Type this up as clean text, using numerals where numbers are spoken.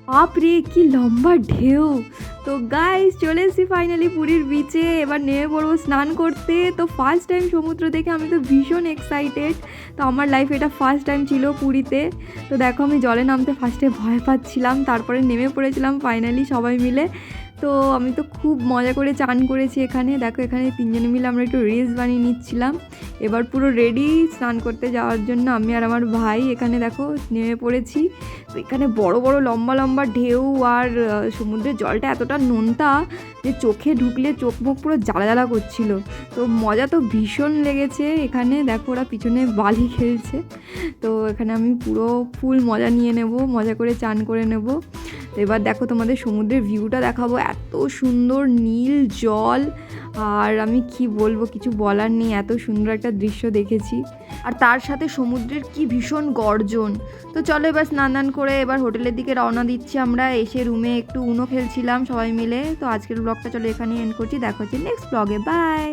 বাপরে কি লম্বা ঢেউ। তো গাইস চলে এসেছি ফাইনালি পুরীর বিচে, এবার নেমে পড়বো স্নান করতে। তো ফার্স্ট টাইম সমুদ্র দেখে আমি তো ভীষণ এক্সাইটেড। তো আমার লাইফে এটা ফার্স্ট টাইম ছিল পুরীতে। তো দেখো আমি জলে নামতে ফার্স্টে ভয় পাচ্ছিলাম, তারপরে নেমে পড়েছিলাম ফাইনালি সবাই মিলে। তো আমি তো খুব মজা করে চান করেছি এখানে। দেখো এখানে তিনজনে মিলে আমরা একটু রিলস বানিয়ে নিচ্ছিলাম। এবার পুরো রেডি স্নান করতে যাওয়ার জন্য আমি আর আমার ভাই। এখানে দেখো নেমে পড়েছি। তো এখানে বড় বড় লম্বা লম্বা ঢেউ, আর সমুদ্রের জলটা এতটা নোনতা যে চোখে ঢুকলে চোখ মুখ পুরো জ্বালা জ্বালা করছিল। তো মজা তো ভীষণ লেগেছে। এখানে দেখো ওরা পিছনে বালি খেলছে। তো এখানে আমি পুরো ফুল মজা নিয়ে নেব, মজা করে চান করে নেব। তো এবার দেখো তোমাদের সমুদ্রের ভিউটা দেখাবো, এত সুন্দর নীল জল। আর আমি কি বলবো, কিছু বলার নেই, এত সুন্দর একটা দৃশ্য দেখেছি। আর তার সাথে সমুদ্রের কি ভীষণ গর্জন। তো চলো এবার স্নান করে এবার হোটেলের দিকে রওনা দিচ্ছি আমরা। এসে রুমে একটু উনো খেলছিলাম সবাই মিলে। তো আজকের ব্লগটা চলো এখানেই এন্ড করছি, দেখা হচ্ছে নেক্সট ব্লগে, বাই।